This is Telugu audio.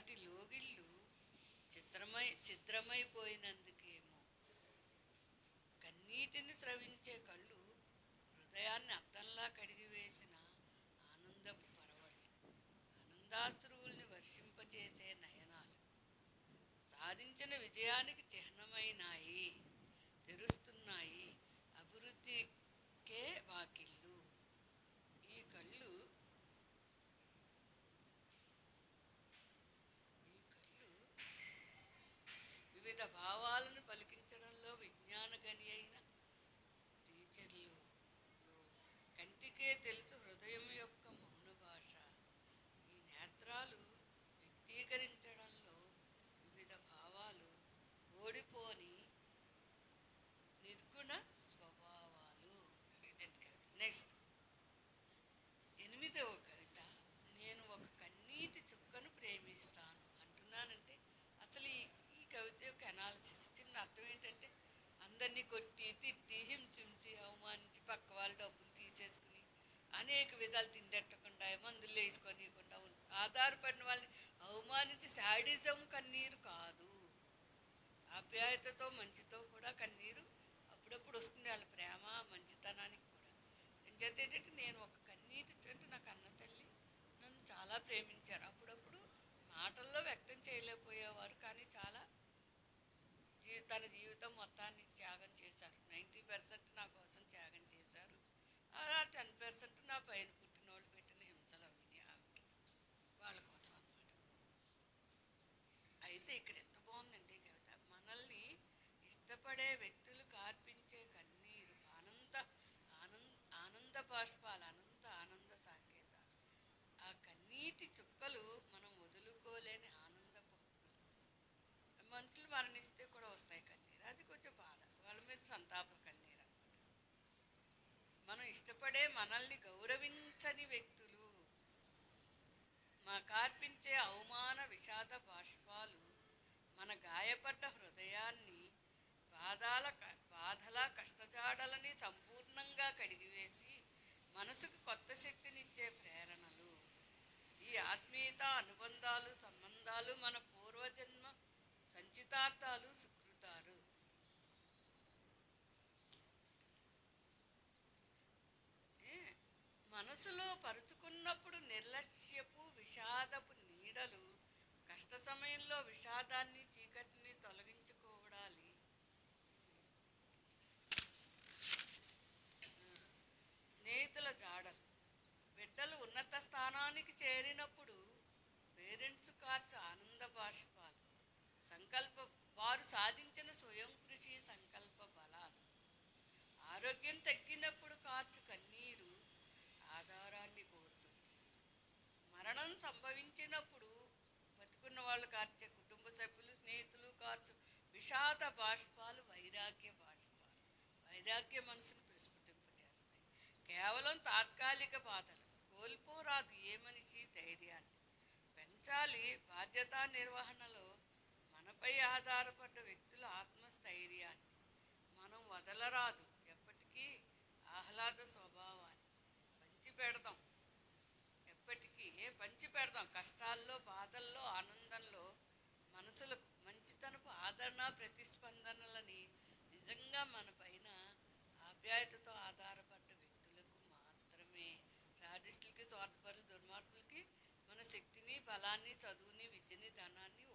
వాటి లోగిళ్ళు ఛిద్రమైపోయినందుకేమో కన్నీటిని స్రవించే కళ్ళు హృదయాన్ని అద్దంలా కడిగివేసిన ఆనందపు పరవళ్ళు, ఆనందాశ్రువుల్ని వర్షింపచేసే నయనాలు సాధించిన విజయానికి చిహ్నమైనాయి, తెరుస్తున్నాయి అభివృద్ధికే వాకిళ్ళు. ఈ కళ్ళు ఈ కళ్ళు వివిధ భావాలను పలికించడంలో విజ్ఞాన గని అయిన టీచర్లు కంటికే తెలుసు హృదయం యొక్క మౌన భాష. ఈ నేత్రాలు వ్యక్తీకరించడంలో వివిధ భావాలు ఓడిపోని నిర్గుణ స్వభావాలు. ఇదండి కవిత. నెక్స్ట్ 8వ కవిత. నేను ఒక కన్నీటి చుక్కను ప్రేమిస్తాను అంటున్నానంటే అసలు ఈ కవిత యొక్క అనాలిసిస్ చిన్న అర్థం ఏంటంటే అందరినీ కొట్టి తిట్టి హింసించి అవమానించి పక్క వాళ్ళ డబ్బులు తీసేసుకుని అనేక విధాలు తిండెట్టకుండా మందులు వేసుకొనియకుండా ఆధారపడిన వాళ్ళని అవమానించి శాడిజం కన్నీరు కాదు, ఆప్యాయతతో మంచితో కూడా కన్నీరు అప్పుడప్పుడు వస్తుంది, వాళ్ళ ప్రేమ మంచితనానికి కూడా. ఎంచేత ఏంటంటే నేను ఒక కన్నీటి చెట్టు, నాకు అన్న తల్లి నన్ను చాలా ప్రేమించారు. అప్పుడప్పుడు మాటల్లో వ్యక్తం చేయలేకపోయేవారు, కానీ చాలా తన జీవితం మొత్తాన్ని త్యాగం చేశారు. 90% నా కోసం త్యాగం చేశారు. ఆ 10% నా పైన పుట్టినోళ్ళు పెట్టిన హింసలు అవిని ఆమెకి, వాళ్ళ కోసం అన్నమాట. అయితే ఇక్కడ ఎంత బాగుందండి కవిత. మనల్ని ఇష్టపడే వ్యక్తులు కార్పించే కన్నీరు ఆనంద బాష్పాలు, ఆనంద సంకేతాలు. ఆ కన్నీటి చుక్కలు మనం వదులుకోలేని ఆనంద పంపులు. మనుషులు మరణిస్తే కూడా వస్తాయి కన్నీరు, అది కొంచెం బాధ, వాళ్ళ మీద సంతాప కన్నీరు అన్నమాట. మనం ఇష్టపడే మనల్ని గౌరవించని వ్యక్తులు మా కార్పించే అవమాన విషాద బాష్పాలు మన గాయపడ్డ హృదయాన్ని బాధల కష్టజాడలని సంపూర్ణంగా కడిగివేసి మనసుకు కొత్త శక్తినిచ్చే ప్రేరణలు. ఈ ఆత్మీయత అనుబంధాలు సంబంధాలు మన పూర్వజన్మ సంచితార్థాలు సుకృతాలు. మనసులో పరుచుకున్నప్పుడు నిర్లక్ష్యపు విషాదపు నీడలు కష్ట సమయంలో విషాదాన్ని చీకటిని తొలగించుకోవడాలి. స్నేహితుల జాడలు, బిడ్డలు ఉన్నత స్థానానికి చేరినప్పుడు పేరెంట్స్ కార్చు ఆనంద బాష్పాలు, వారు సాధించిన స్వయం కృషి సంకల్ప బలాలు, ఆరోగ్యం తగ్గినప్పుడు కార్చు కన్నీరు ఆధారాన్ని కోరుతుంది, మరణం సంభవించినప్పుడు బతుకున్న వాళ్ళు కార్చే కుటుంబ సభ్యులు స్నేహితులు కార్చు విషాద బాష్పాలు వైరాగ్య బాష్పాలు. వైరాగ్య మనసును ప్రస్ఫుటింపచేస్తాయి. కేవలం తాత్కాలిక బాధలు కోల్పోరాదు ఏ మనిషి ధైర్యాన్ని. పెంచాలి బాధ్యతా నిర్వహణలో మనపై ఆధారపడ్డ వ్యక్తుల ఆత్మస్థైర్యాన్ని. మనం వదలరాదు ఎప్పటికీ ఆహ్లాద స్వభావాన్ని. పంచిపెడదాం, ఎప్పటికీ పంచిపెడదాం కష్టాల్లో బాధల్లో ఆనందంలో మనసులకు మంచితనపు ఆదరణ ప్రతిస్పందనలని. నిజంగా మన పైన ఆప్యాయతతో ఆధారపడ్డ వ్యక్తులకు మాత్రమే. సాడిస్టులకి స్వార్థపరులు దుర్మార్గులకి మన శక్తిని బలాన్ని చదువుని విద్యని ధనాన్ని